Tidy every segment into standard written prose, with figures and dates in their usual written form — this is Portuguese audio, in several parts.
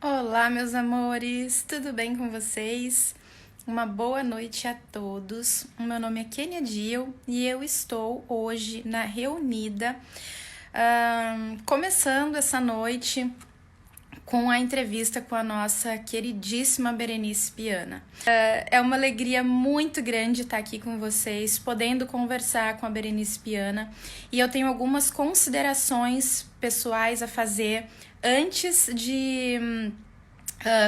Olá, meus amores, tudo bem com vocês? Uma boa noite a todos. O meu nome é Kenia Diel e eu estou hoje na Reunida, começando essa noite com a entrevista com a nossa queridíssima Berenice Piana. É uma alegria muito grande estar aqui com vocês, podendo conversar com a Berenice Piana, e eu tenho algumas considerações pessoais a fazer antes de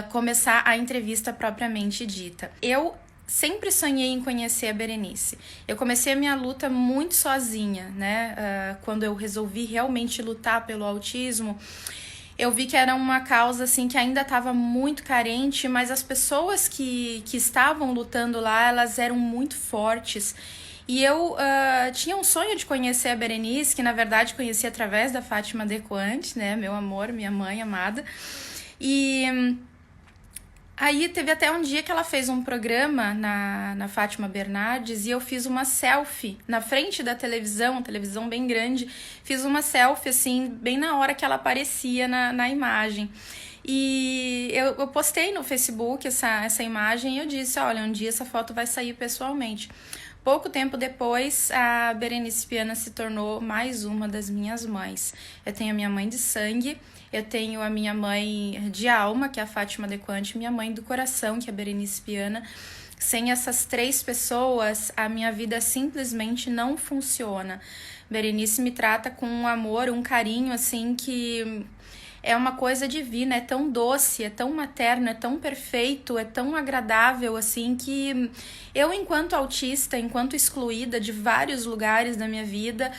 começar a entrevista propriamente dita. Eu sempre sonhei em conhecer a Berenice. Eu comecei a minha luta muito sozinha, né? Quando eu resolvi realmente lutar pelo autismo, eu vi que era uma causa assim que ainda estava muito carente, mas as pessoas que estavam lutando lá, elas eram muito fortes. E eu tinha um sonho de conhecer a Berenice, que na verdade conheci através da Fátima Decoante, né? Meu amor, minha mãe amada. E aí teve até um dia que ela fez um programa na Fátima Bernardes e eu fiz uma selfie na frente da televisão, uma televisão bem grande. Fiz uma selfie, assim, bem na hora que ela aparecia na imagem. E eu postei no Facebook essa imagem e eu disse, olha, um dia essa foto vai sair pessoalmente. Pouco tempo depois, a Berenice Piana se tornou mais uma das minhas mães. Eu tenho a minha mãe de sangue, eu tenho a minha mãe de alma, que é a Fátima Dequante, minha mãe do coração, que é a Berenice Piana. Sem essas três pessoas, a minha vida simplesmente não funciona. Berenice me trata com um amor, um carinho, assim, que é uma coisa divina, é tão doce, é tão materno, é tão perfeito, é tão agradável, assim, que eu, enquanto autista, enquanto excluída de vários lugares da minha vida,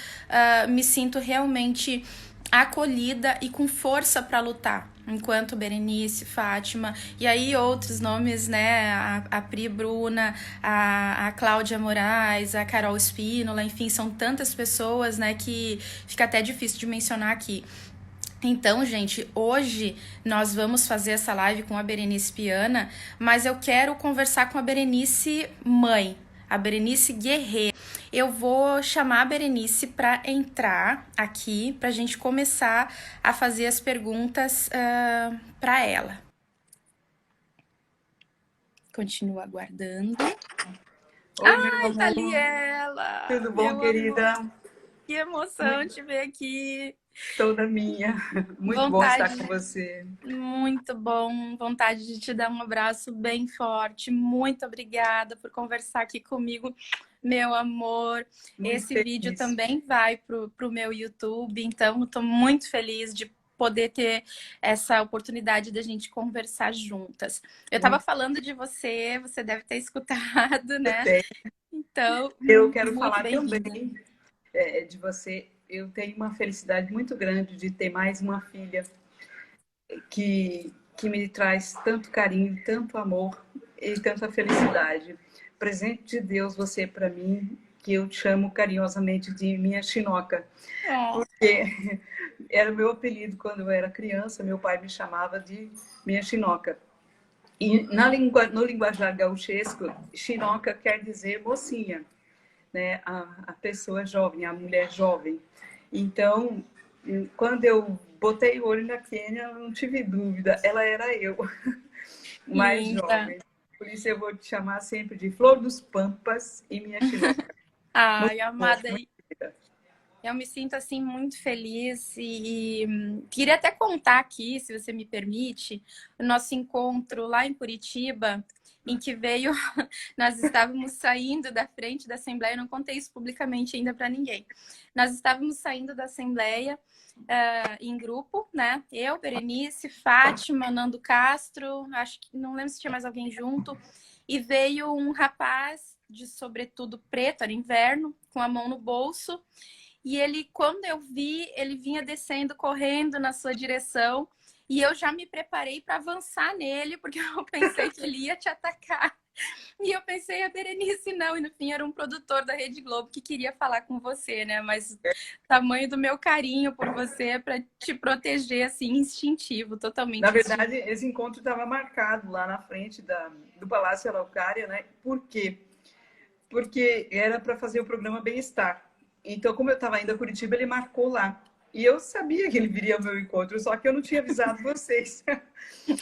me sinto realmente acolhida e com força para lutar. Enquanto Berenice, Fátima, e aí outros nomes, né? A Pri Bruna, a Cláudia Moraes, a Carol Espínola, enfim, são tantas pessoas, né, que fica até difícil de mencionar aqui. Então, gente, hoje nós vamos fazer essa live com a Berenice Piana, mas eu quero conversar com a Berenice mãe, a Berenice guerreira. Eu vou chamar a Berenice para entrar aqui, para a gente começar a fazer as perguntas para ela. Continua aguardando. Oi, meu Ai, tá ali amor. ela! Tudo bom, Meu amor, querida? que emoção Muito, te ver aqui. toda minha. Muito bom estar com Vontade. você. Muito bom, vontade de te dar um abraço bem forte. Muito obrigada por conversar aqui comigo, meu amor. Muito Esse vídeo feliz. também vai pro meu YouTube, então estou muito feliz de poder ter essa oportunidade da gente conversar juntas. Eu estava Muito falando de você, você deve ter escutado, né? bem. Então, Eu quero muito falar bem-vinda. também de você. Eu tenho uma felicidade muito grande de ter mais uma filha que me traz tanto carinho, tanto amor e tanta felicidade. Presente de Deus você é para mim, que eu te chamo carinhosamente de minha Chinoca. Oh, Porque era o meu apelido quando eu era criança, meu pai me chamava de minha Chinoca. E no linguajar gauchesco, Chinoca quer dizer mocinha, né? A pessoa jovem, a mulher jovem. Então, quando eu botei o olho na Quênia, eu não tive dúvida, ela era eu, mais linda. jovem. Por isso eu vou te chamar sempre de Flor dos Pampas e minha Chinoca. Muito Ai, bom, amada. muito querida. Eu me sinto assim muito feliz queria até contar aqui, se você me permite, o nosso encontro lá em Curitiba, em que veio, nós estávamos saindo da frente da Assembleia, eu não contei isso publicamente ainda para ninguém. Nós estávamos saindo da Assembleia em grupo, né? Eu, Berenice, Fátima, Nando Castro, acho que não lembro se tinha mais alguém junto, e veio um rapaz de sobretudo preto, era inverno, com a mão no bolso. E ele, quando eu vi, ele vinha descendo, correndo na sua direção. E eu já me preparei para avançar nele, porque eu pensei que ele ia te atacar. E eu pensei, a Berenice não. E no fim era um produtor da Rede Globo que queria falar com você, né? Mas o tamanho do meu carinho por você é para te proteger, assim, instintivo, Na totalmente instintivo. verdade, esse encontro estava marcado lá na frente do Palácio Araucária, né? Por quê? Porque era para fazer o programa Bem-Estar. Então, como eu estava indo a Curitiba, ele marcou lá. E eu sabia que ele viria ao meu encontro, só que eu não tinha avisado vocês.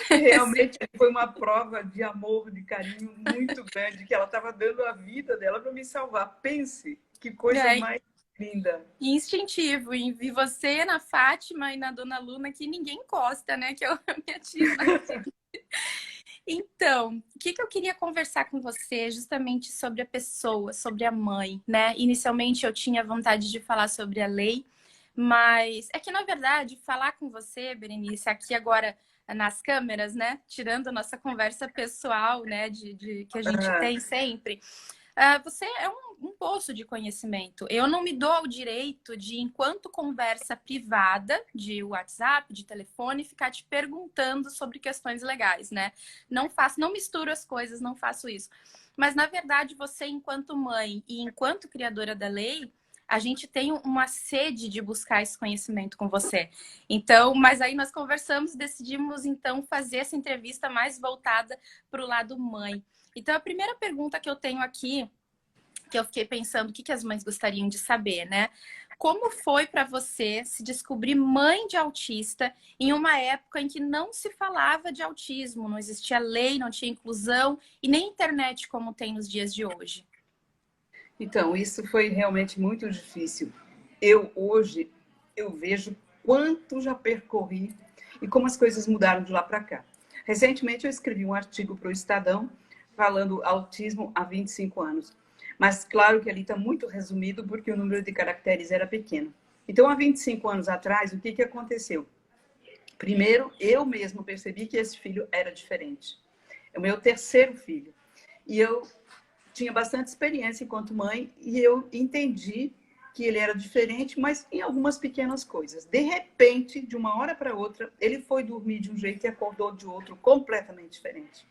Realmente foi uma prova de amor, de carinho muito grande, que ela estava dando a vida dela para me salvar. Pense, que coisa É mais linda. instintivo. E vi você na Fátima e na Dona Luna que ninguém encosta, né? Que é a minha tia. Então, o que eu queria conversar com você justamente sobre a pessoa, sobre a mãe, né? Inicialmente eu tinha vontade de falar sobre a lei, mas é que, na verdade, falar com você, Berenice, aqui agora nas câmeras, né? Tirando a nossa conversa pessoal, né? Que a gente Ah, tem sempre. Você é um poço de conhecimento. Eu não me dou ao direito de, enquanto conversa privada, de WhatsApp, de telefone, ficar te perguntando sobre questões legais, né? Não faço, não misturo as coisas, não faço isso. Mas, na verdade, você, enquanto mãe e enquanto criadora da lei, a gente tem uma sede de buscar esse conhecimento com você. Então, mas aí nós conversamos e decidimos, então, fazer essa entrevista mais voltada para o lado mãe. Então, a primeira pergunta que eu tenho aqui, que eu fiquei pensando, o que as mães gostariam de saber, né? Como foi para você se descobrir mãe de autista em uma época em que não se falava de autismo, não existia lei, não tinha inclusão e nem internet como tem nos dias de hoje? então, isso foi realmente muito difícil. Hoje, eu vejo quanto já percorri e como as coisas mudaram de lá para cá. Recentemente, eu escrevi um artigo para o Estadão falando autismo há 25 anos. Mas, claro que ali está muito resumido, porque o número de caracteres era pequeno. Então, há 25 anos atrás, o que aconteceu? Primeiro, eu mesmo percebi que esse filho era diferente. É o meu terceiro filho. E eu tinha bastante experiência enquanto mãe e eu entendi que ele era diferente, mas em algumas pequenas coisas. De repente, de uma hora para outra, ele foi dormir de um jeito e acordou de outro completamente diferente.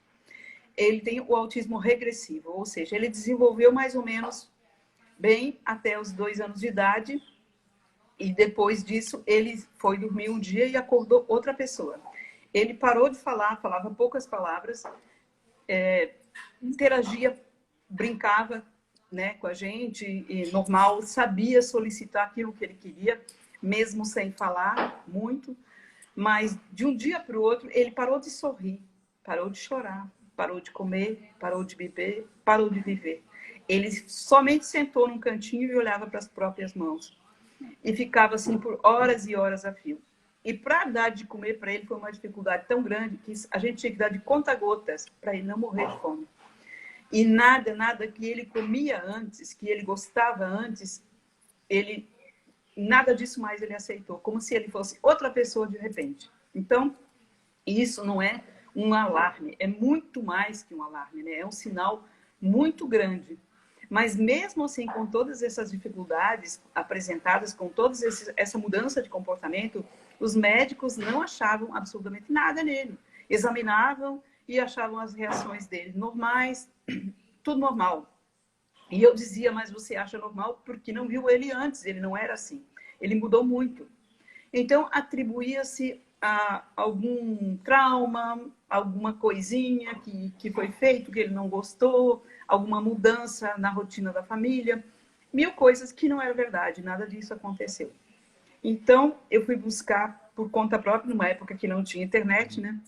Ele tem o autismo regressivo, ou seja, ele desenvolveu mais ou menos bem até os 2 anos de idade e depois disso ele foi dormir um dia e acordou outra pessoa. Ele parou de falar, falava poucas palavras, interagia, brincava, né, com a gente, e normal, sabia solicitar aquilo que ele queria, mesmo sem falar muito, mas de um dia para o outro ele parou de sorrir, parou de chorar, parou de comer, parou de beber, parou de viver. Ele somente sentou num cantinho e olhava para as próprias mãos. E ficava assim por horas e horas a fio. E para dar de comer para ele foi uma dificuldade tão grande que a gente tinha que dar de conta-gotas para ele não morrer de fome. E nada que ele comia antes, que ele gostava antes, ele nada disso mais ele aceitou, como se ele fosse outra pessoa de repente. Então, isso não é um alarme, é muito mais que um alarme, né? É um sinal muito grande. Mas mesmo assim, com todas essas dificuldades apresentadas, com toda essa mudança de comportamento, os médicos não achavam absolutamente nada nele. Examinavam e achavam as reações dele normais, tudo normal. E eu dizia, mas você acha normal porque não viu ele antes, ele não era assim. Ele mudou muito. Então, atribuía-se a algum trauma, alguma coisinha que foi feito, que ele não gostou, alguma mudança na rotina da família, mil coisas que não era verdade, nada disso aconteceu. Então, eu fui buscar por conta própria, numa época que não tinha internet, né?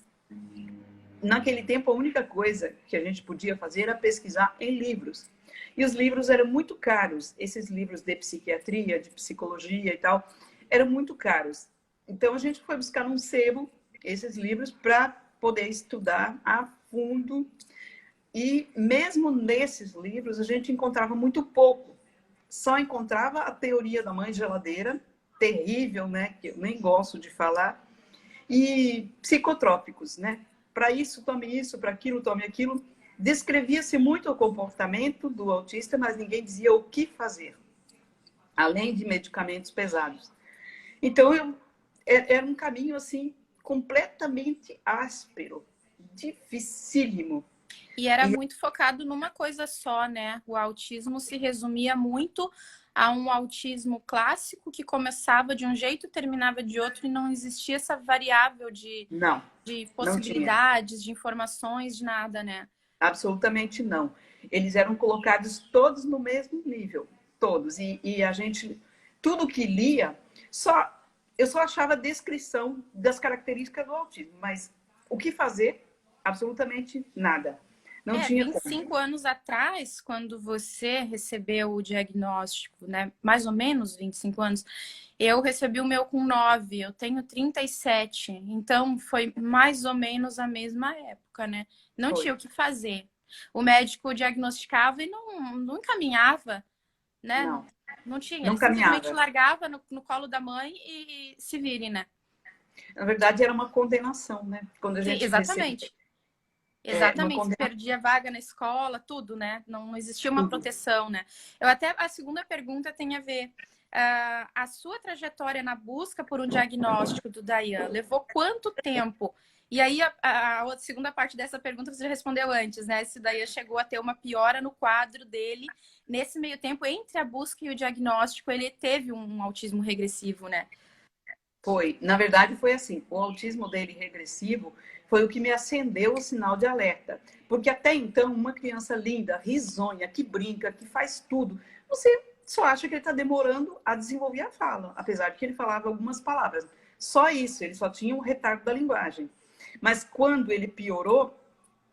Naquele tempo, a única coisa que a gente podia fazer era pesquisar em livros. E os livros eram muito caros. Esses livros de psiquiatria, de psicologia e tal, eram muito caros. Então, a gente foi buscar num sebo esses livros para poder estudar a fundo. E mesmo nesses livros, a gente encontrava muito pouco. Só encontrava a teoria da mãe geladeira, terrível, né? Que eu nem gosto de falar. E psicotrópicos, né? Para isso, tome isso, para aquilo, tome aquilo. Descrevia-se muito o comportamento do autista, mas ninguém dizia o que fazer, além de medicamentos pesados. Então, era um caminho, assim, completamente áspero, dificílimo. E era muito focado numa coisa só, né? O autismo se resumia muito a um autismo clássico que começava de um jeito, terminava de outro e não existia essa variável Não, de não tinha. possibilidades, de informações, de nada, né? Absolutamente não. Eles eram colocados todos no mesmo nível, todos. E a gente, tudo que lia, só eu só achava a descrição das características do autismo, mas o que fazer? Absolutamente nada. Não tinha vinte e como. cinco anos atrás, quando você recebeu o diagnóstico, né? Mais ou menos 25 anos, eu recebi o meu com 9, eu tenho 37. Então foi mais ou menos a mesma época, né? Não Foi. tinha o que fazer. O médico diagnosticava e não encaminhava, né? Não, Não tinha, não ele simplesmente caminhava. largava no colo da mãe e se vire, né? Na verdade, era uma condenação, né? Quando a Sim, gente recebia exatamente. uma Exatamente, você condenação, perdia vaga na escola, tudo, né? Não existia uma tudo. proteção, né? Eu até a segunda pergunta tem a ver. A sua trajetória na busca por um diagnóstico do Dayan levou quanto tempo? E aí, a segunda parte dessa pergunta você já respondeu antes, né? Se o Dayan chegou a ter uma piora no quadro dele. Nesse meio tempo, entre a busca e o diagnóstico, ele teve um autismo regressivo, né? Foi. Na verdade, foi assim. O autismo dele regressivo foi o que me acendeu o sinal de alerta. Porque até então, uma criança linda, risonha, que brinca, que faz tudo, você só acha que ele está demorando a desenvolver a fala, apesar de que ele falava algumas palavras. Só isso, ele só tinha um retardo da linguagem. Mas quando ele piorou,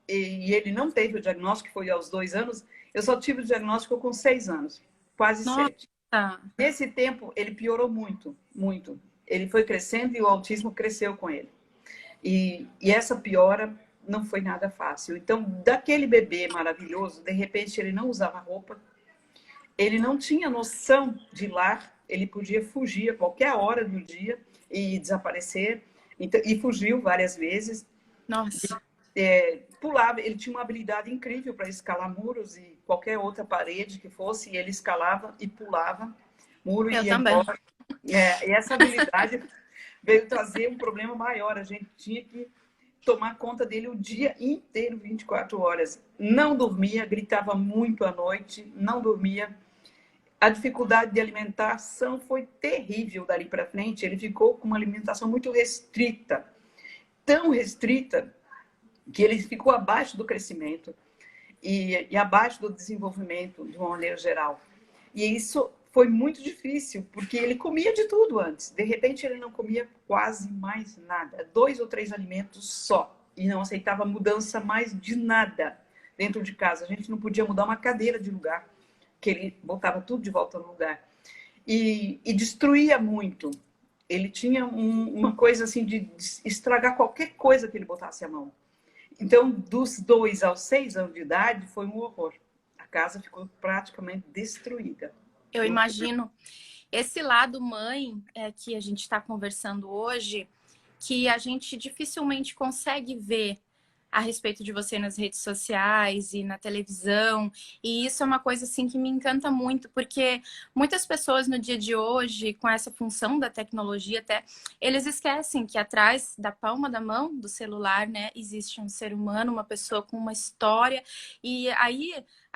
e ele não teve o diagnóstico, que foi aos 2 anos, eu só tive o diagnóstico com 6 anos, quase Nossa, 7. Nesse tempo, ele piorou muito, muito. Ele foi crescendo e o autismo cresceu com ele. E essa piora não foi nada fácil. Então, daquele bebê maravilhoso, de repente ele não usava roupa, ele não tinha noção de lar, ele podia fugir a qualquer hora do dia e desaparecer, então, e fugiu várias vezes. nossa. Pulava, ele tinha uma habilidade incrível para escalar muros e qualquer outra parede que fosse, e ele escalava e pulava muro e Eu ia também. embora. E essa habilidade veio trazer um problema maior. A gente tinha que tomar conta dele o dia inteiro, 24 horas. Não dormia, gritava muito à noite, não dormia. A dificuldade de alimentação foi terrível dali para frente. Ele ficou com uma alimentação muito restrita, tão restrita que ele ficou abaixo do crescimento e abaixo do desenvolvimento de uma maneira geral. E isso foi muito difícil, porque ele comia de tudo antes. De repente, ele não comia quase mais nada. 2 ou 3 alimentos só. E não aceitava mudança mais de nada dentro de casa. A gente não podia mudar uma cadeira de lugar, que ele botava tudo de volta no lugar. E destruía muito. Ele tinha uma coisa assim de estragar qualquer coisa que ele botasse a mão. Então, dos 2 aos 6 anos de idade, foi um horror. A casa ficou praticamente destruída. Eu imagino. Esse lado mãe que a gente está conversando hoje, que a gente dificilmente consegue ver a respeito de você nas redes sociais e na televisão. E isso é uma coisa assim que me encanta muito, porque muitas pessoas no dia de hoje, com essa função da tecnologia até, eles esquecem que atrás da palma da mão do celular, né, existe um ser humano, uma pessoa com uma história. E aí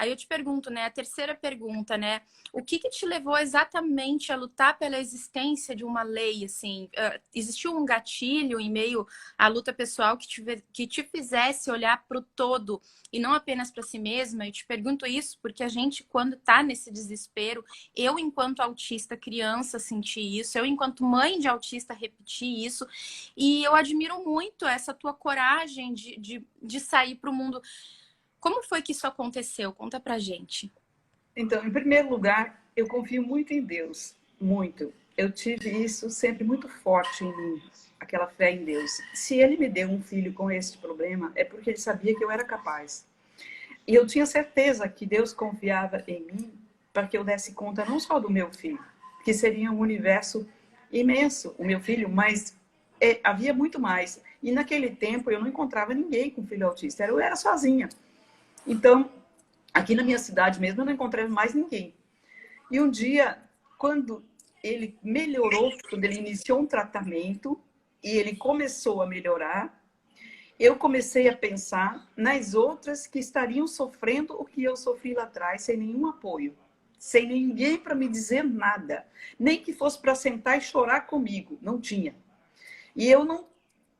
eu te pergunto, né, a terceira pergunta, né, o que te levou exatamente a lutar pela existência de uma lei, assim? Existiu um gatilho em meio à luta pessoal que te fizesse olhar para o todo e não apenas para si mesma? Eu te pergunto isso porque a gente, quando está nesse desespero, eu, enquanto autista criança, senti isso, eu, enquanto mãe de autista, repeti isso, e eu admiro muito essa tua coragem de sair para o mundo. Como foi que isso aconteceu? Conta pra gente. Então, em primeiro lugar, eu confio muito em Deus, muito. Eu tive isso sempre muito forte em mim, aquela fé em Deus. Se Ele me deu um filho com esse problema, é porque Ele sabia que eu era capaz. E eu tinha certeza que Deus confiava em mim para que eu desse conta não só do meu filho, que seria um universo imenso, o meu filho, mas havia muito mais. E naquele tempo eu não encontrava ninguém com filho autista, eu era sozinha. Então, aqui na minha cidade mesmo, eu não encontrei mais ninguém. E um dia, quando ele melhorou, quando ele iniciou um tratamento e ele começou a melhorar, eu comecei a pensar nas outras que estariam sofrendo o que eu sofri lá atrás, sem nenhum apoio, sem ninguém para me dizer nada, nem que fosse para sentar e chorar comigo, não tinha. E eu não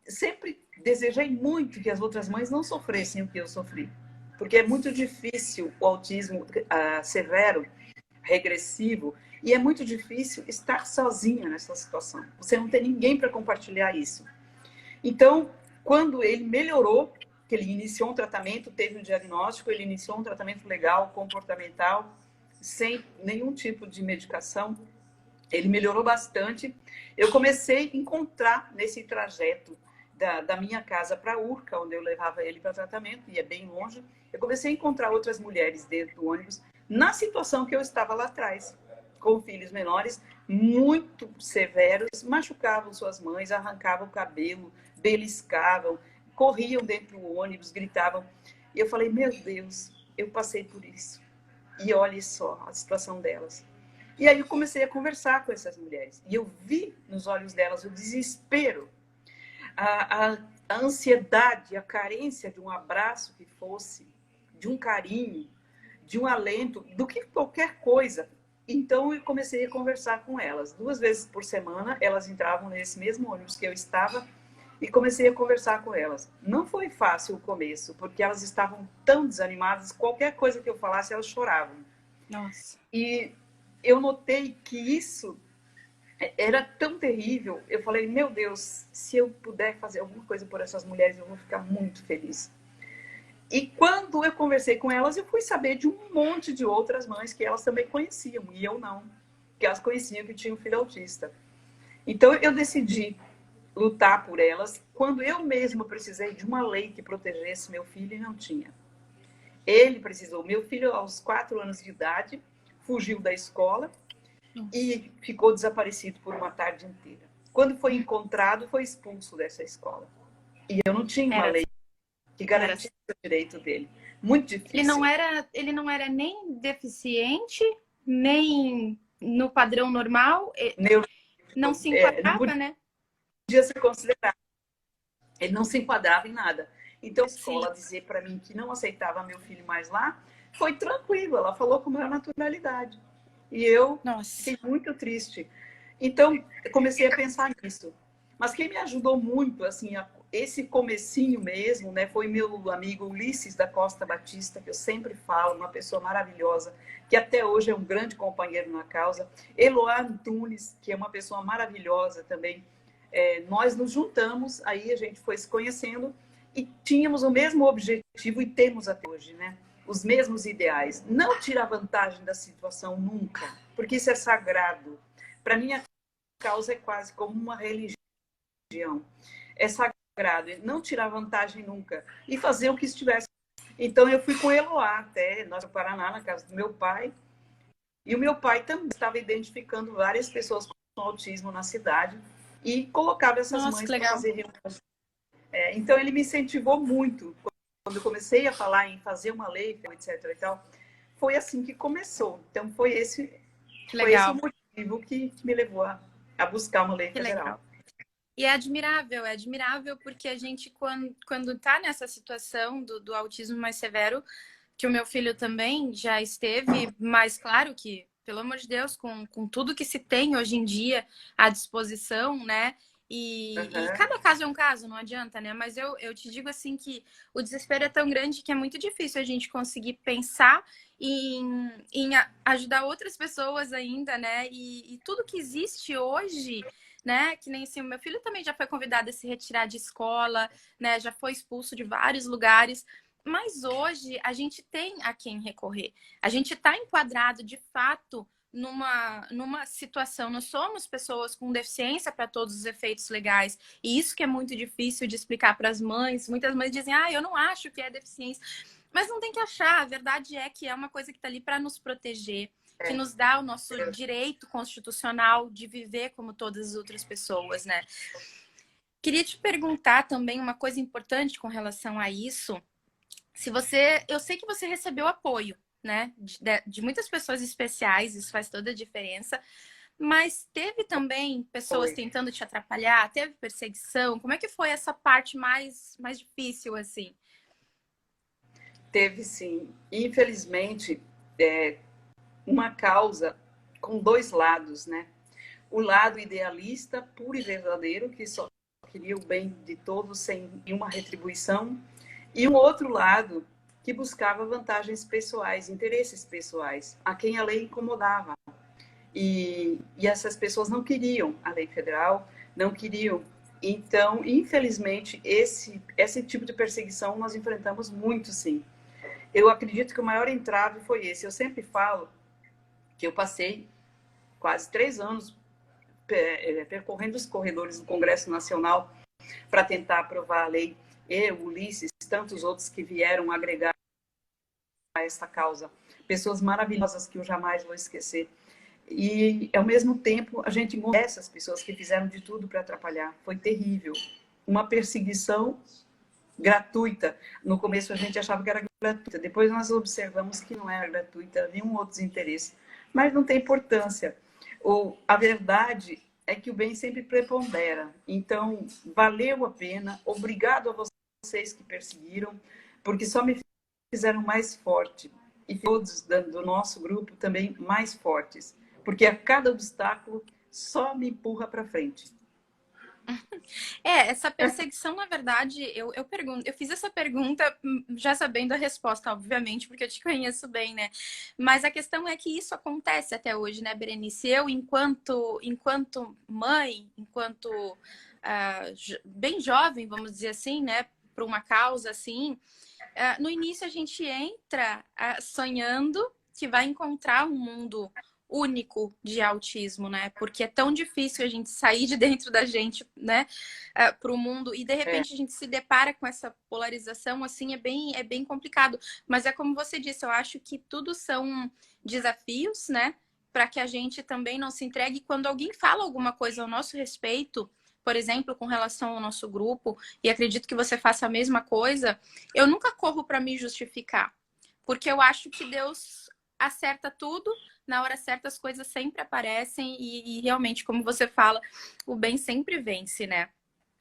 sempre desejei muito que as outras mães não sofressem o que eu sofri, porque é muito difícil o autismo severo. regressivo e é muito difícil estar sozinha nessa situação. Você não tem ninguém para compartilhar isso. Então, quando ele melhorou, que ele iniciou um tratamento, teve um diagnóstico, ele iniciou um tratamento legal, comportamental, sem nenhum tipo de medicação, ele melhorou bastante. Eu comecei a encontrar nesse trajeto da minha casa para a Urca, onde eu levava ele para tratamento, e é bem longe, eu comecei a encontrar outras mulheres dentro do ônibus, na situação que eu estava lá atrás, com filhos menores, muito severos, machucavam suas mães, arrancavam o cabelo, beliscavam, corriam dentro do ônibus, gritavam. E eu falei, meu Deus, eu passei por isso. E olhe só a situação delas. E aí eu comecei a conversar com essas mulheres. E eu vi nos olhos delas o desespero, a ansiedade, a carência de um abraço que fosse, de um carinho, de um alento, do que qualquer coisa. Então eu comecei a conversar com elas. 2 vezes por semana, elas entravam nesse mesmo ônibus que eu estava e comecei a conversar com elas. Não foi fácil o começo, porque elas estavam tão desanimadas, qualquer coisa que eu falasse, elas choravam. Nossa. E eu notei que isso era tão terrível. Eu falei, meu Deus, se eu puder fazer alguma coisa por essas mulheres, eu vou ficar muito feliz. E quando eu conversei com elas, eu fui saber de um monte de outras mães que elas também conheciam, e eu não. Que elas conheciam que tinha um filho autista. Então eu decidi lutar por elas quando eu mesma precisei de uma lei que protegesse meu filho e não tinha. Ele precisou. Meu filho, aos 4 anos de idade, fugiu da escola e ficou desaparecido por uma tarde inteira. Quando foi encontrado, foi expulso dessa escola. E eu não tinha uma lei que garantisse o direito dele. Muito difícil. Ele não era nem deficiente, nem no padrão normal. Não se enquadrava, né? Podia ser considerado. Ele não se enquadrava em nada. Então, a escola dizer para mim que não aceitava meu filho mais lá, foi tranquilo. Ela falou com maior naturalidade. E eu fiquei muito triste. Então, eu comecei a pensar nisso. Mas quem me ajudou muito, assim, esse comecinho mesmo, né, foi meu amigo Ulisses da Costa Batista, que eu sempre falo, uma pessoa maravilhosa, que até hoje é um grande companheiro na causa. Eloá Antunes, que é uma pessoa maravilhosa também. Nós nos juntamos, aí a gente foi se conhecendo e tínhamos o mesmo objetivo e temos até hoje, né? Os mesmos ideais. Não tirar vantagem da situação nunca, porque isso é sagrado. Para mim, a causa é quase como uma religião. É sagrado, não tirar vantagem nunca e fazer o que estivesse. Então, eu fui com Eloá até nós no Paraná, na casa do meu pai. E o meu pai também estava identificando várias pessoas com autismo na cidade e colocava essas mães para fazer reuniões. Então, ele me incentivou muito. Quando eu comecei a falar em fazer uma lei, etc. e tal, foi assim que começou. Então, foi esse o motivo que me levou a buscar uma lei federal. Legal. E é admirável porque a gente, quando tá nessa situação do autismo mais severo, que o meu filho também já esteve, mas claro que, pelo amor de Deus, com tudo que se tem hoje em dia à disposição, né? E cada caso é um caso, não adianta, né? Mas eu te digo assim que o desespero é tão grande que é muito difícil a gente conseguir pensar em ajudar outras pessoas ainda, né? E tudo que existe hoje, né? Que nem assim, o meu filho também já foi convidado a se retirar de escola, né? Já foi expulso de vários lugares. Mas hoje a gente tem a quem recorrer. A gente está enquadrado de fato numa situação. Nós somos pessoas com deficiência para todos os efeitos legais. E isso que é muito difícil de explicar para as mães. Muitas mães dizem, eu não acho que é deficiência. Mas não tem que achar. A verdade é que é uma coisa que está ali para nos proteger, que nos dá o nosso direito constitucional de viver como todas as outras pessoas, né? Queria te perguntar também uma coisa importante com relação a isso. Eu sei que você recebeu apoio, né? De muitas pessoas especiais, isso faz toda a diferença. Mas teve também pessoas tentando te atrapalhar? Teve perseguição? Como é que foi essa parte mais difícil, assim? Teve, sim. Infelizmente, uma causa com 2 lados, né? O lado idealista, puro e verdadeiro, que só queria o bem de todos sem nenhuma retribuição. E um outro lado, que buscava vantagens pessoais, interesses pessoais, a quem a lei incomodava. E essas pessoas não queriam a lei federal, não queriam. Então, infelizmente, esse tipo de perseguição nós enfrentamos muito, sim. Eu acredito que o maior entrave foi esse. Eu sempre falo que eu passei quase 3 anos percorrendo os corredores do Congresso Nacional para tentar aprovar a lei. Eu, Ulisses, tantos outros que vieram agregar a essa causa. Pessoas maravilhosas que eu jamais vou esquecer. E, ao mesmo tempo, a gente encontra essas pessoas que fizeram de tudo para atrapalhar. Foi terrível. Uma perseguição gratuita. No começo a gente achava que era gratuita. Depois nós observamos que não era gratuita, haviam outros interesses. Mas não tem importância. A verdade é que o bem sempre prepondera. Então, valeu a pena. Obrigado a vocês que perseguiram, porque só me fizeram mais forte. E todos do nosso grupo também mais fortes. Porque a cada obstáculo só me empurra para frente. Essa perseguição, na verdade, eu fiz essa pergunta já sabendo a resposta, obviamente, porque eu te conheço bem, né? Mas a questão é que isso acontece até hoje, né, Berenice? Eu, enquanto mãe, enquanto bem jovem, vamos dizer assim, né, para uma causa assim, no início a gente entra sonhando que vai encontrar um mundo único de autismo, né? Porque é tão difícil a gente sair de dentro da gente, né, para o mundo e de repente a gente se depara com essa polarização, assim, é bem complicado. Mas é como você disse, eu acho que tudo são desafios, né? Para que a gente também não se entregue quando alguém fala alguma coisa ao nosso respeito, por exemplo, com relação ao nosso grupo, e acredito que você faça a mesma coisa, eu nunca corro para me justificar, porque eu acho que Deus acerta tudo, na hora certa as coisas sempre aparecem e realmente, como você fala, o bem sempre vence, né?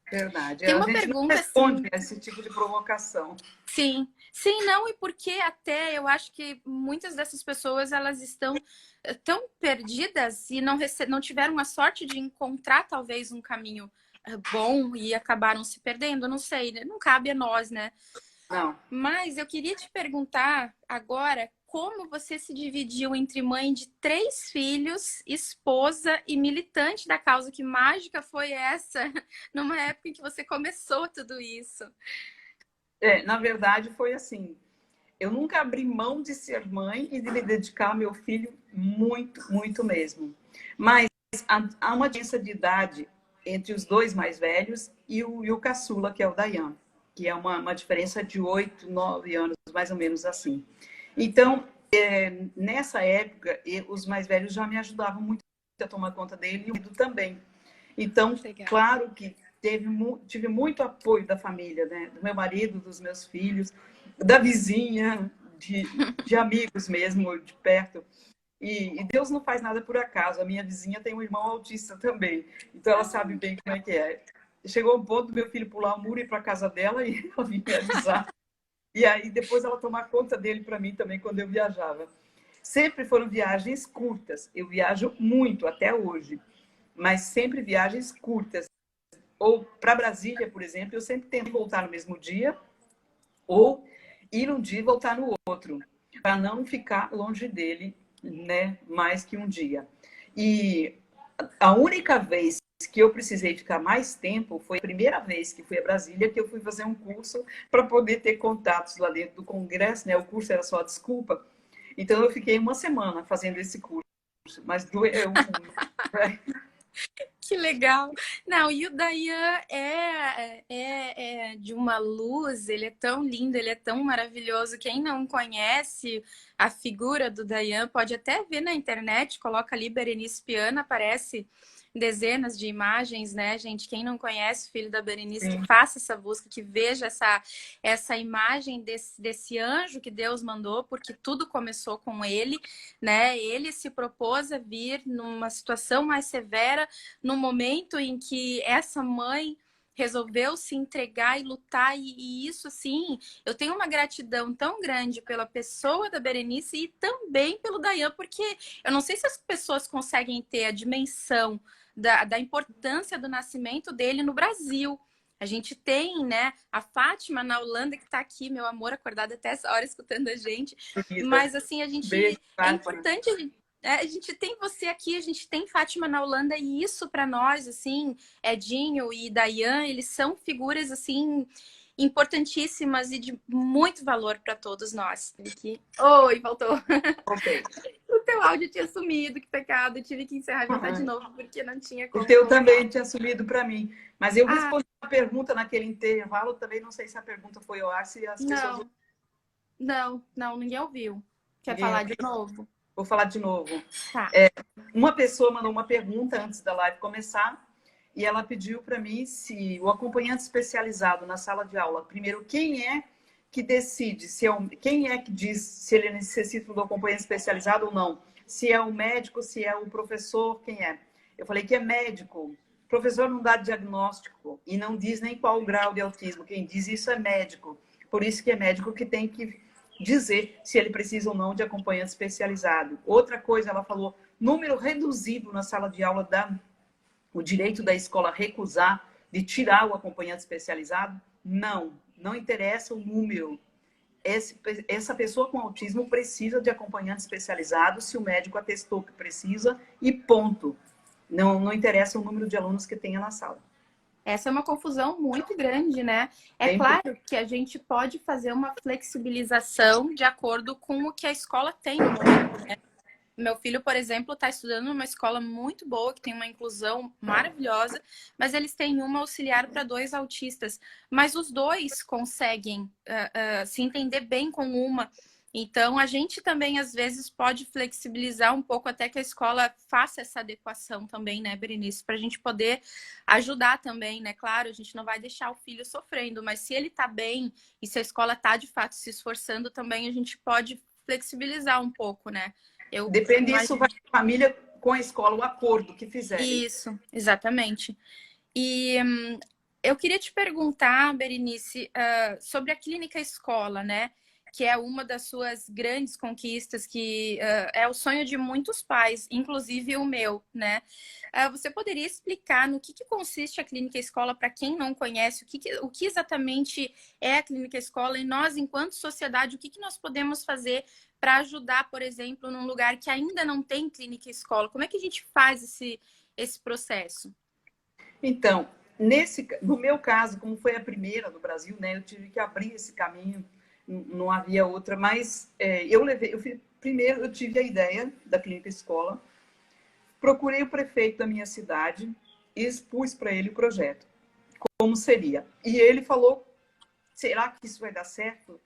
Verdade. Tem A uma gente não pergunta responde assim. a esse tipo de provocação. Sim, sim, não, e porque até eu acho que muitas dessas pessoas elas estão tão perdidas e não tiveram a sorte de encontrar talvez um caminho bom e acabaram se perdendo, não sei, né? Não cabe a nós, né? Não. Mas eu queria te perguntar agora como você se dividiu entre mãe de 3 filhos, esposa e militante da causa. Que mágica foi essa numa época em que você começou tudo isso? Na verdade, foi assim. Eu nunca abri mão de ser mãe e de me dedicar ao meu filho muito, muito mesmo. Mas há uma diferença de idade entre os dois mais velhos e o caçula, que é o Dayan, que é uma diferença de 8, 9 anos, mais ou menos assim. Então, nessa época, os mais velhos já me ajudavam muito a tomar conta dele e o Edu também. Então, Legal. claro que tive muito apoio da família, né? Do meu marido, dos meus filhos, da vizinha, de amigos mesmo, de perto. E Deus não faz nada por acaso. A minha vizinha tem um irmão autista também, então ela sabe bem como é que é. Chegou um ponto do meu filho pular o muro e ir para a casa dela e ela vinha me avisar. E aí depois ela tomar conta dele para mim também quando eu viajava. Sempre foram viagens curtas. Eu viajo muito até hoje, mas sempre viagens curtas. Ou para Brasília, por exemplo, eu sempre tento voltar no mesmo dia, ou ir um dia e voltar no outro, para não ficar longe dele, né, mais que um dia. E a única vez que eu precisei ficar mais tempo foi a primeira vez que fui a Brasília, que eu fui fazer um curso para poder ter contatos lá dentro do Congresso, né? O curso era só a desculpa. Então eu fiquei uma semana fazendo esse curso, mas doeu muito. Que legal! Não, e o Dayan é de uma luz, ele é tão lindo, ele é tão maravilhoso. Quem não conhece a figura do Dayan pode até ver na internet, coloca ali Berenice Piana, aparece dezenas de imagens, né, gente? Quem não conhece o filho da Berenice, que faça essa busca, que veja essa imagem desse anjo que Deus mandou, porque tudo começou com ele, né? Ele se propôs a vir numa situação mais severa, no momento em que essa mãe resolveu se entregar e lutar, e isso, sim, eu tenho uma gratidão tão grande pela pessoa da Berenice e também pelo Dayan, porque eu não sei se as pessoas conseguem ter a dimensão da importância do nascimento dele no Brasil. A gente tem, né, a Fátima na Holanda que está aqui, meu amor, acordada até essa hora escutando a gente. Querida. Mas assim, a Beijo, gente é Fátima. importante a gente tem você aqui, a gente tem Fátima na Holanda e isso para nós, assim, Edinho e Dayan, eles são figuras assim importantíssimas e de muito valor para todos nós. Aqui. Oi, voltou. Ok. O teu áudio tinha sumido, que pecado. Eu tive que encerrar e voltar de novo, porque não tinha O como teu voltar. também tinha sumido para mim. Mas eu Ah, respondi a pergunta naquele intervalo, também não sei se a pergunta foi ao ar, se as pessoas... não, ninguém ouviu. Quer Ninguém... falar de novo? Vou falar de novo. Tá. Uma pessoa mandou uma pergunta antes da live começar e ela pediu para mim se o acompanhante especializado na sala de aula, primeiro, quem é que decide, quem é que diz se ele necessita do acompanhante especializado ou não? Se é o médico, se é o professor, quem é? Eu falei que é médico. O professor não dá diagnóstico e não diz nem qual o grau de autismo. Quem diz isso é médico. Por isso que é médico que tem que dizer se ele precisa ou não de acompanhante especializado. Outra coisa, ela falou, número reduzido na sala de aula dá o direito da escola recusar de tirar o acompanhante especializado? Não interessa o número. Essa pessoa com autismo precisa de acompanhante especializado se o médico atestou que precisa e ponto. Não interessa o número de alunos que tenha na sala. Essa é uma confusão muito grande, né? É Bem, claro que a gente pode fazer uma flexibilização de acordo com o que a escola tem no momento, né? Meu filho, por exemplo, está estudando numa escola muito boa, que tem uma inclusão maravilhosa, mas eles têm uma auxiliar para 2 autistas. Mas os 2 conseguem se entender bem com uma. Então, a gente também, às vezes, pode flexibilizar um pouco até que a escola faça essa adequação também, né, Berenice? Para a gente poder ajudar também, né? Claro, a gente não vai deixar o filho sofrendo, mas se ele está bem e se a escola está, de fato, se esforçando também, a gente pode flexibilizar um pouco, né? depende disso, vai a família com a escola, o acordo que fizerem. Isso, exatamente. E eu queria te perguntar, Berenice, sobre a clínica escola, né? Que é uma das suas grandes conquistas, que é o sonho de muitos pais, inclusive o meu, né? Você poderia explicar no que consiste a clínica escola para quem não conhece, o que exatamente é a clínica escola e nós, enquanto sociedade, o que nós podemos fazer para ajudar, por exemplo, num lugar que ainda não tem clínica escola? Como é que a gente faz esse processo? Então, no meu caso, como foi a primeira no Brasil, né, eu tive que abrir esse caminho, não havia outra, mas primeiro eu tive a ideia da clínica escola, procurei o prefeito da minha cidade e expus para ele o projeto, como seria. E ele falou, será que isso vai dar certo?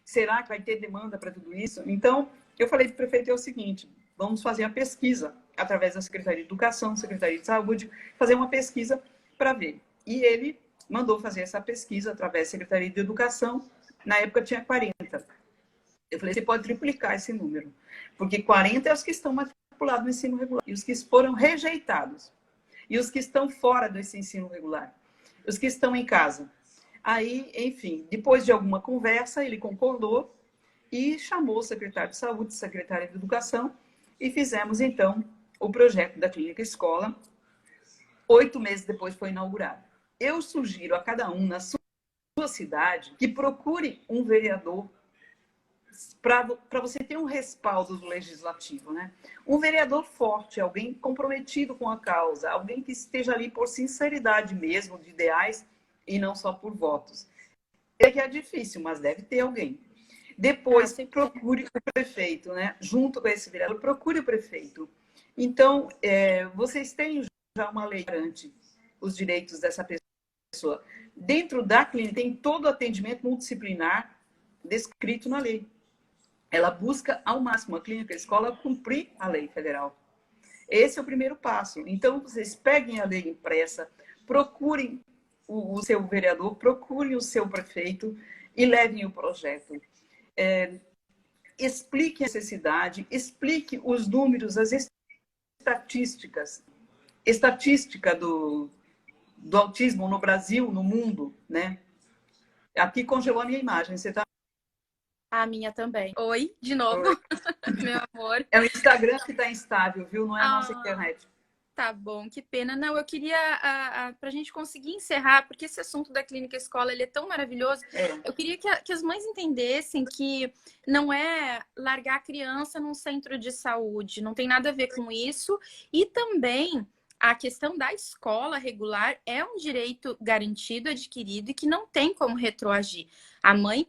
Será que vai ter demanda para tudo isso? Então, eu falei para o prefeito, é o seguinte, vamos fazer a pesquisa, através da Secretaria de Educação, Secretaria de Saúde, fazer uma pesquisa para ver. E ele mandou fazer essa pesquisa através da Secretaria de Educação, na época tinha 40. Eu falei, você pode triplicar esse número, porque 40 é os que estão matriculados no ensino regular, e os que foram rejeitados, e os que estão fora desse ensino regular, os que estão em casa. Aí, enfim, depois de alguma conversa, ele concordou e chamou o secretário de Saúde, secretária de Educação, e fizemos, então, o projeto da Clínica Escola. 8 meses depois foi inaugurado. Eu sugiro a cada um, na sua cidade, que procure um vereador para você ter um respaldo do legislativo, né? Um vereador forte, alguém comprometido com a causa, alguém que esteja ali por sinceridade mesmo, de ideais, e não só por votos. É que é difícil, mas deve ter alguém. Depois, procure o prefeito, né? Junto com esse vereador, procure o prefeito. Então, vocês têm já uma lei que garante os direitos dessa pessoa. Dentro da clínica, tem todo o atendimento multidisciplinar descrito na lei. Ela busca, ao máximo, a clínica, a escola, cumprir a lei federal. Esse é o primeiro passo. Então, vocês peguem a lei impressa, procurem o seu vereador, procurem o seu prefeito e levem o projeto. Explique a necessidade, explique os números, as estatísticas. Estatística do autismo no Brasil, no mundo, né? Aqui congelou a minha imagem, você tá? A minha também. Oi, de novo, Oi. meu amor. É o Instagram que está instável, viu? Não é a nossa internet. Tá bom, que pena. Não, eu queria, para a gente conseguir encerrar, porque esse assunto da clínica escola ele é tão maravilhoso, É, eu queria que as mães entendessem que não é largar a criança num centro de saúde, não tem nada a ver com isso. E também a questão da escola regular é um direito garantido, adquirido e que não tem como retroagir. A mãe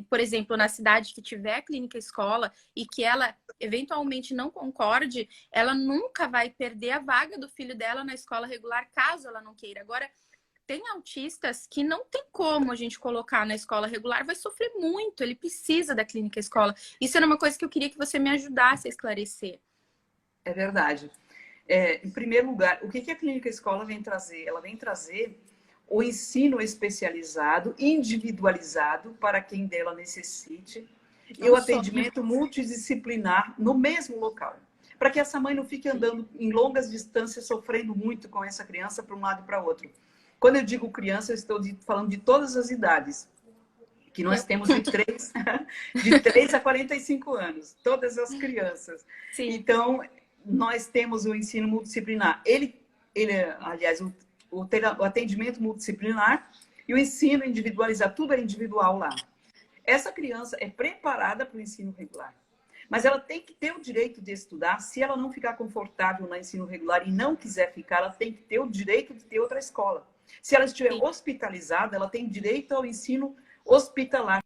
por exemplo, na cidade que tiver clínica escola e que ela eventualmente não concorde, ela nunca vai perder a vaga do filho dela na escola regular, caso ela não queira. Agora, tem autistas que não tem como a gente colocar na escola regular, vai sofrer muito, ele precisa da clínica escola. Isso era uma coisa que eu queria que você me ajudasse a esclarecer. é verdade. Em primeiro lugar, o que a clínica escola vem trazer? Ela vem trazer o ensino especializado, individualizado para quem dela necessite, É e um o sonho. atendimento multidisciplinar no mesmo local, para que essa mãe não fique andando em longas distâncias, sofrendo muito com essa criança para um lado e para outro. Quando eu digo criança, eu estou falando de todas as idades, que nós Eu, temos de 3 a 45 anos, todas as crianças. sim. Então, nós temos o ensino multidisciplinar. Aliás, o atendimento multidisciplinar e o ensino individualizado, tudo é individual lá. Essa criança é preparada para o ensino regular, mas ela tem que ter o direito de estudar. Se ela não ficar confortável no ensino regular e não quiser ficar, ela tem que ter o direito de ter outra escola. Se ela estiver Sim. hospitalizada, ela tem direito ao ensino hospitalar,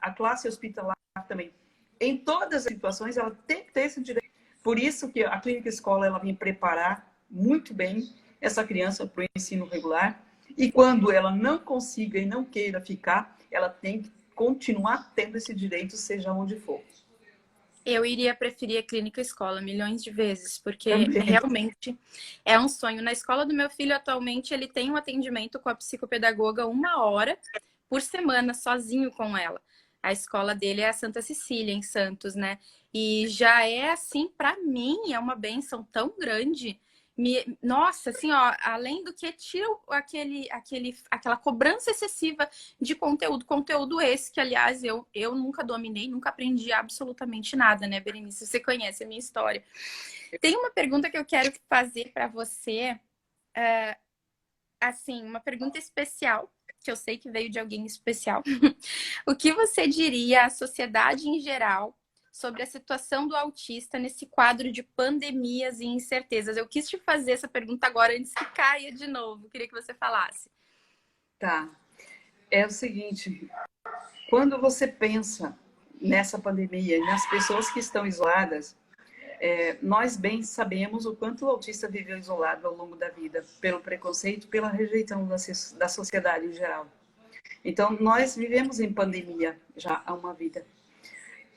a classe hospitalar também. Em todas as situações, ela tem que ter esse direito. Por isso que a clínica escola ela vem preparar muito bem essa criança para o ensino regular. E quando ela não consiga e não queira ficar, ela tem que continuar tendo esse direito, seja onde for. Eu iria preferir a clínica escola milhões de vezes, porque Também. realmente é um sonho. Na escola do meu filho, atualmente, ele tem um atendimento com a psicopedagoga 1 hora por semana, sozinho com ela. A escola dele é a Santa Cecília, em Santos, né? E já é assim, para mim, é uma benção tão grande. Nossa, assim, ó, além do que tira aquela cobrança excessiva de conteúdo esse que, aliás, eu nunca dominei, nunca aprendi absolutamente nada, né, Berenice? Você conhece a minha história. Tem uma pergunta que eu quero fazer para você, assim, uma pergunta especial, que eu sei que veio de alguém especial. O que você diria à sociedade em geral sobre a situação do autista nesse quadro de pandemias e incertezas? Eu quis te fazer essa pergunta agora antes que caia de novo. Queria que você falasse. Tá. É o seguinte, quando você pensa nessa pandemia e nas pessoas que estão isoladas, nós bem sabemos o quanto o autista viveu isolado ao longo da vida, pelo preconceito, pela rejeição da sociedade em geral. Então, nós vivemos em pandemia já há uma vida.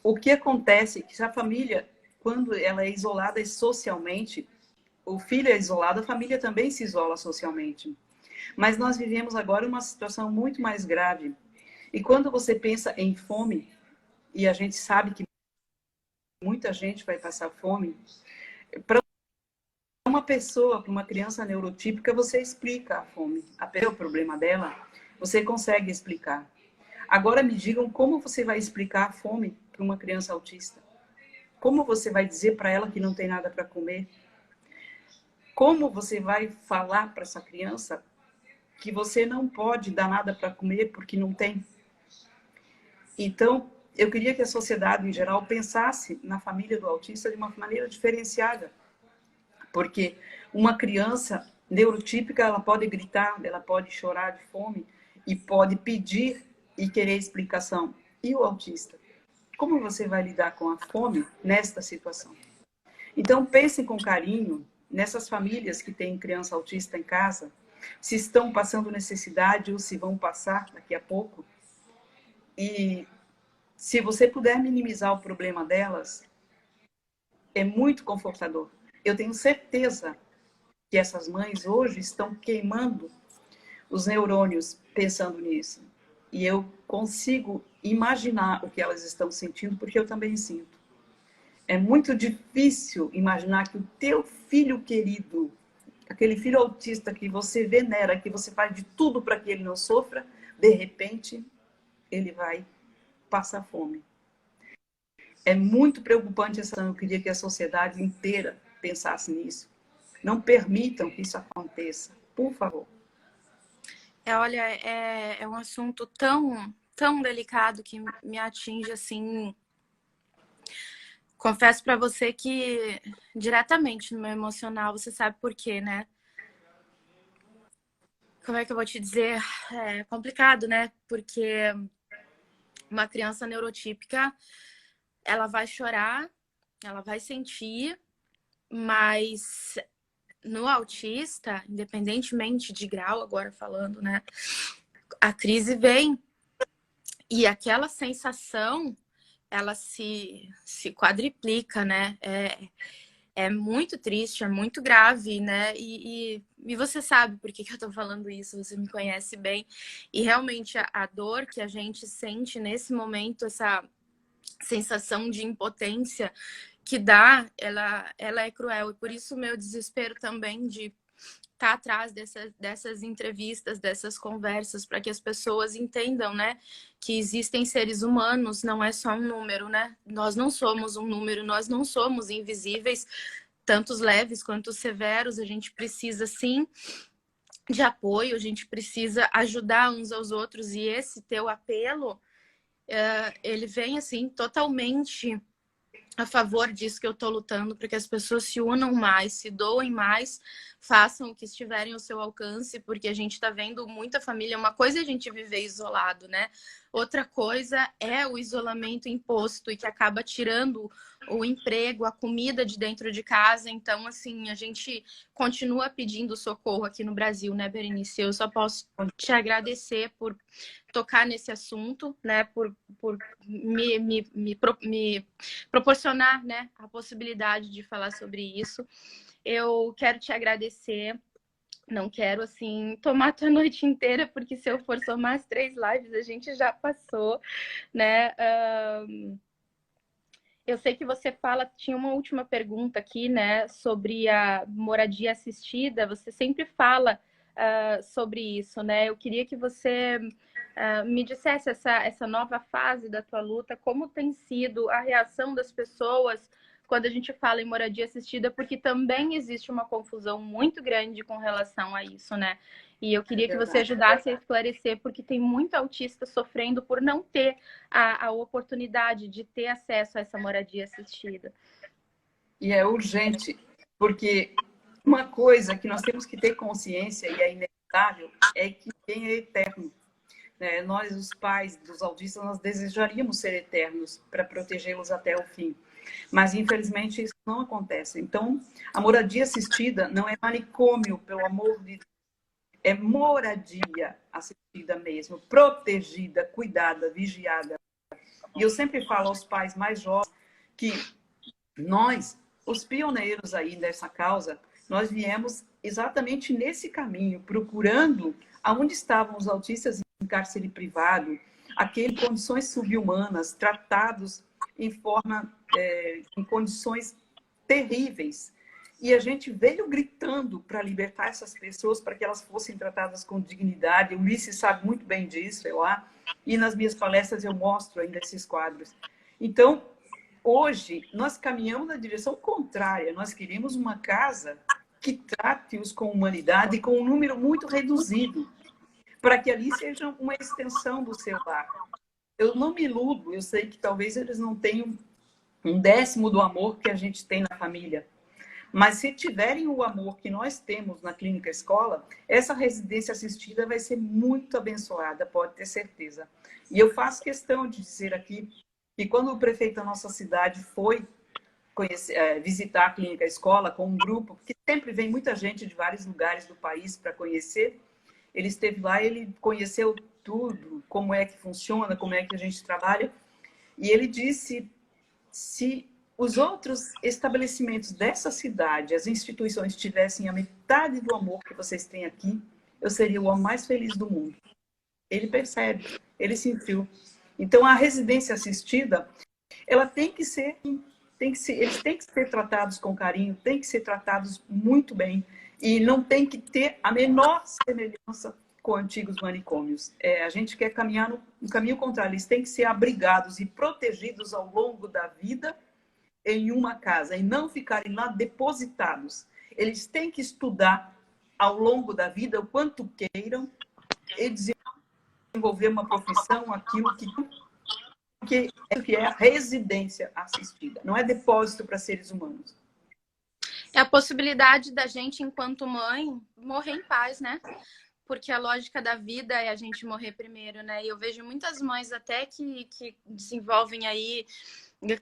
O que acontece é que a família, quando ela é isolada socialmente, o filho é isolado, a família também se isola socialmente. Mas nós vivemos agora uma situação muito mais grave. E quando você pensa em fome, e a gente sabe que muita gente vai passar fome, para uma pessoa, para uma criança neurotípica, você explica a fome, até o problema dela, você consegue explicar. Agora me digam como você vai explicar a fome para uma criança autista. Como você vai dizer para ela que não tem nada para comer? Como você vai falar para essa criança que você não pode dar nada para comer porque não tem? Então, eu queria que a sociedade em geral pensasse na família do autista de uma maneira diferenciada, porque uma criança neurotípica, ela pode gritar, ela pode chorar de fome e pode pedir e querer explicação. E o autista? Como você vai lidar com a fome nesta situação? Então, pensem com carinho nessas famílias que têm criança autista em casa, se estão passando necessidade ou se vão passar daqui a pouco. E se você puder minimizar o problema delas, é muito confortador. Eu tenho certeza que essas mães hoje estão queimando os neurônios pensando nisso. E eu consigo imaginar o que elas estão sentindo, porque eu também sinto. É muito difícil imaginar que o teu filho querido, aquele filho autista que você venera, que você faz de tudo para que ele não sofra, de repente ele vai passar fome. É muito preocupante essa. Eu queria que a sociedade inteira pensasse nisso. Não permitam que isso aconteça, por favor. Olha, é um assunto tão delicado que me atinge assim. Confesso para você que diretamente no meu emocional, você sabe por quê, né? Como é que eu vou te dizer? É complicado, né? Porque uma criança neurotípica, ela vai chorar, ela vai sentir, mas no autista, independentemente de grau, agora falando, né? A crise vem e aquela sensação, ela se quadriplica, né? É muito triste, é muito grave, né? E você sabe por que eu tô falando isso, você me conhece bem. E realmente a dor que a gente sente nesse momento, essa sensação de impotência que dá, ela é cruel. E por isso o meu desespero também de estar atrás dessas entrevistas, dessas conversas, para que as pessoas entendam, né, que existem seres humanos, não é só um número, né? Nós não somos um número, nós não somos invisíveis, tanto os leves quanto os severos. A gente precisa, sim, de apoio, a gente precisa ajudar uns aos outros. E esse teu apelo, ele vem, assim, totalmente a favor disso que eu estou lutando, para que as pessoas se unam mais, se doem mais, façam o que estiverem ao seu alcance, porque a gente está vendo muita família. Uma coisa é a gente viver isolado, né? Outra coisa é o isolamento imposto e que acaba tirando o emprego, a comida de dentro de casa. Então, assim, a gente continua pedindo socorro aqui no Brasil, né, Berenice? Eu só posso te agradecer por tocar nesse assunto, né, por me proporcionar, né, a possibilidade de falar sobre isso. Eu quero te agradecer. Não quero, assim, tomar a tua noite inteira, porque se eu for somar as 3 lives, a gente já passou, né? Eu sei que você fala, tinha uma última pergunta aqui, né, sobre a moradia assistida. Você sempre fala sobre isso, né? Eu queria que você me dissesse essa nova fase da tua luta, como tem sido a reação das pessoas quando a gente fala em moradia assistida, porque também existe uma confusão muito grande com relação a isso, né? E eu queria que você ajudasse a esclarecer, porque tem muito autista sofrendo por não ter a oportunidade de ter acesso a essa moradia assistida. E é urgente, porque uma coisa que nós temos que ter consciência, e é inevitável, é que quem é eterno. Né? Nós, os pais dos autistas, nós desejaríamos ser eternos para protegê-los até o fim. Mas, infelizmente, isso não acontece. Então, a moradia assistida não é manicômio, pelo amor de Deus. É moradia assistida mesmo, protegida, cuidada, vigiada. E eu sempre falo aos pais mais jovens que nós, os pioneiros aí dessa causa, nós viemos exatamente nesse caminho, procurando aonde estavam os autistas em cárcere privado, aqueles em condições subhumanas, tratados em condições terríveis. E a gente veio gritando para libertar essas pessoas, para que elas fossem tratadas com dignidade. O Ulisses sabe muito bem disso, eu lá. E nas minhas palestras eu mostro ainda esses quadros. Então, hoje, nós caminhamos na direção contrária. Nós queremos uma casa que trate-os com humanidade e com um número muito reduzido, para que ali seja uma extensão do seu lar. Eu não me iludo, eu sei que talvez eles não tenham 1/10 do amor que a gente tem na família. Mas se tiverem o amor que nós temos na clínica escola, essa residência assistida vai ser muito abençoada, pode ter certeza. E eu faço questão de dizer aqui que quando o prefeito da nossa cidade foi visitar a clínica escola com um grupo, porque sempre vem muita gente de vários lugares do país para conhecer, ele esteve lá, ele conheceu tudo, como é que funciona, como é que a gente trabalha, e ele disse, se os outros estabelecimentos dessa cidade, as instituições tivessem a metade do amor que vocês têm aqui, eu seria o homem mais feliz do mundo. Ele percebe, ele sentiu. Então, a residência assistida, ela tem que ser, eles têm que ser tratados com carinho, têm que ser tratados muito bem, e não tem que ter a menor semelhança com antigos manicômios. A gente quer caminhar no caminho contrário, eles têm que ser abrigados e protegidos ao longo da vida em uma casa, e não ficarem lá depositados. eles têm que estudar ao longo da vida o quanto queiram e desenvolver uma profissão, aquilo que é a residência assistida, não é depósito para seres humanos. É a possibilidade da gente, enquanto mãe, morrer em paz, né? Porque a lógica da vida é a gente morrer primeiro, né? E eu vejo muitas mães até que desenvolvem aí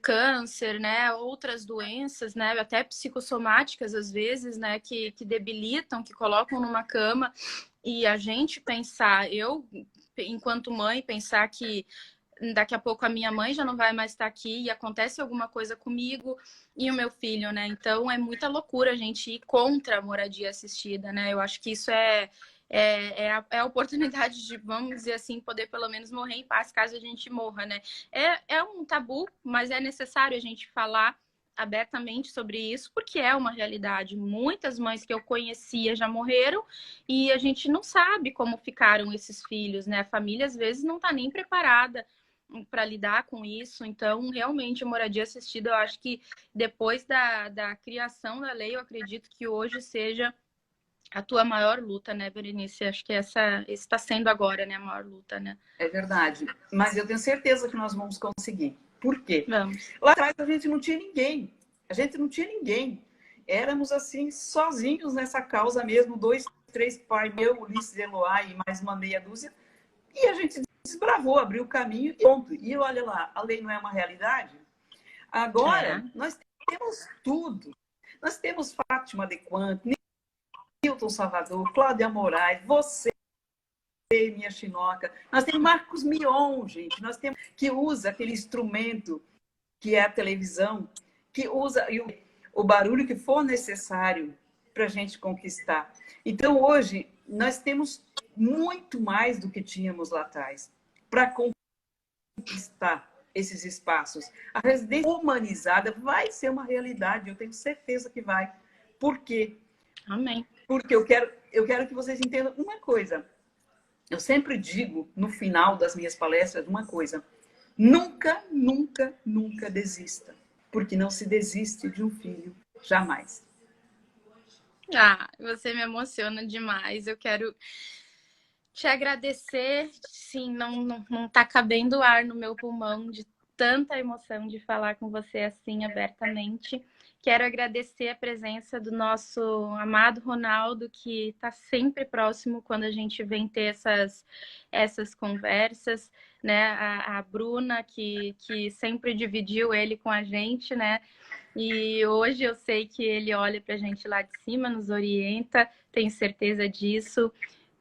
câncer, né? Outras doenças, né? Até psicossomáticas, às vezes, né? Que debilitam, que colocam numa cama. E a gente pensar, eu, enquanto mãe, pensar que daqui a pouco a minha mãe já não vai mais estar aqui e acontece alguma coisa comigo e o meu filho, né? Então é muita loucura a gente ir contra a moradia assistida, né? Eu acho que isso é a oportunidade de, vamos dizer assim, poder pelo menos morrer em paz caso a gente morra, né? É um tabu, mas é necessário a gente falar abertamente sobre isso, porque é uma realidade. Muitas mães que eu conhecia já morreram e a gente não sabe como ficaram esses filhos, né? A família às vezes não está nem preparada para lidar com isso. Então, realmente, a moradia assistida, eu acho que depois da criação da lei, eu acredito que hoje seja a tua maior luta, né, Berenice? Acho que essa está sendo agora, né, a maior luta, né? É verdade. Mas eu tenho certeza que nós vamos conseguir. Por quê? Vamos. Lá atrás a gente não tinha ninguém. A gente não tinha ninguém. Éramos, assim, sozinhos nessa causa mesmo. 2, 3 pai meu, Ulisses Eloá e mais uma meia dúzia. E a gente desbravou, abriu o caminho e ponto. E olha lá, a lei não é uma realidade? Agora, nós temos tudo. Nós temos Fátima de Quanto, Nilton Salvador, Cláudia Moraes, você, minha Chinoca. Nós temos Marcos Mion, gente. Nós temos que usa aquele instrumento que é a televisão, que usa o barulho que for necessário para a gente conquistar. Então, hoje, nós temos muito mais do que tínhamos lá atrás para conquistar esses espaços. A residência humanizada vai ser uma realidade, eu tenho certeza que vai. Por quê? Amém. Porque eu quero que vocês entendam uma coisa. Eu sempre digo, no final das minhas palestras, uma coisa. Nunca, nunca, nunca desista. Porque não se desiste de um filho, jamais. Ah, você me emociona demais. Eu quero te agradecer. Sim, não tá cabendo ar no meu pulmão de tanta emoção de falar com você assim abertamente. Quero agradecer a presença do nosso amado Ronaldo, que está sempre próximo quando a gente vem ter essas conversas, né? A Bruna, que sempre dividiu ele com a gente, né? E hoje eu sei que ele olha para a gente lá de cima, nos orienta, tenho certeza disso.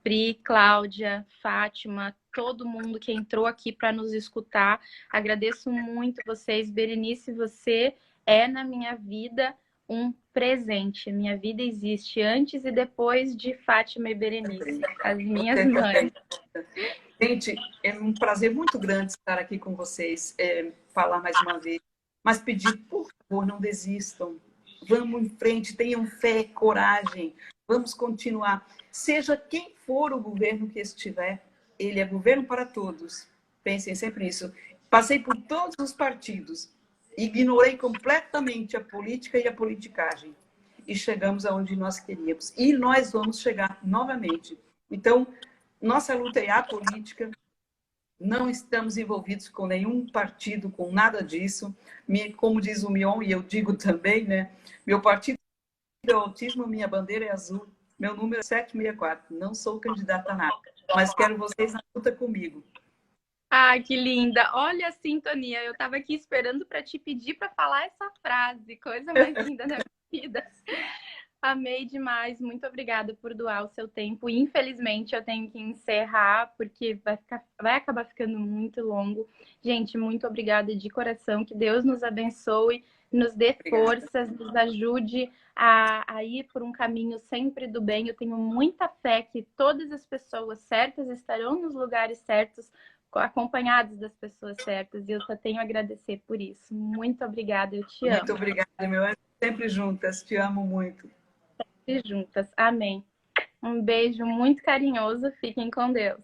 Pri, Cláudia, Fátima, todo mundo que entrou aqui para nos escutar. Agradeço muito vocês. Berenice, você é na minha vida um presente. Minha vida existe antes e depois de Fátima e Berenice, as minhas mães. Gente, é um prazer muito grande estar aqui com vocês, falar mais uma vez, mas pedir, por favor, não desistam. Vamos em frente, tenham fé, coragem, vamos continuar. Seja quem for o governo que estiver, ele é governo para todos. Pensem sempre nisso. Passei por todos os partidos, ignorei completamente a política e a politicagem. E chegamos aonde nós queríamos. E nós vamos chegar novamente. Então, nossa luta é apolítica, não estamos envolvidos com nenhum partido, com nada disso. Como diz o Mion, e eu digo também, né? Meu partido é o autismo, minha bandeira é azul, meu número é 764. Não sou candidata a nada, mas quero vocês na luta comigo. Ah, que linda! Olha a sintonia. Eu estava aqui esperando para te pedir para falar essa frase. Coisa mais linda da minha vida. Amei demais. Muito obrigada por doar o seu tempo. Infelizmente, eu tenho que encerrar, porque vai acabar ficando muito longo. Gente, muito obrigada de coração. Que Deus nos abençoe, nos dê forças, nos ajude a ir por um caminho sempre do bem. Eu tenho muita fé que todas as pessoas certas estarão nos lugares certos, acompanhados das pessoas certas, e eu só tenho a agradecer por isso. Muito obrigada, eu te amo. Muito obrigada, meu anjo. Sempre juntas, te amo muito. E juntas. Amém. Um beijo muito carinhoso. Fiquem com Deus.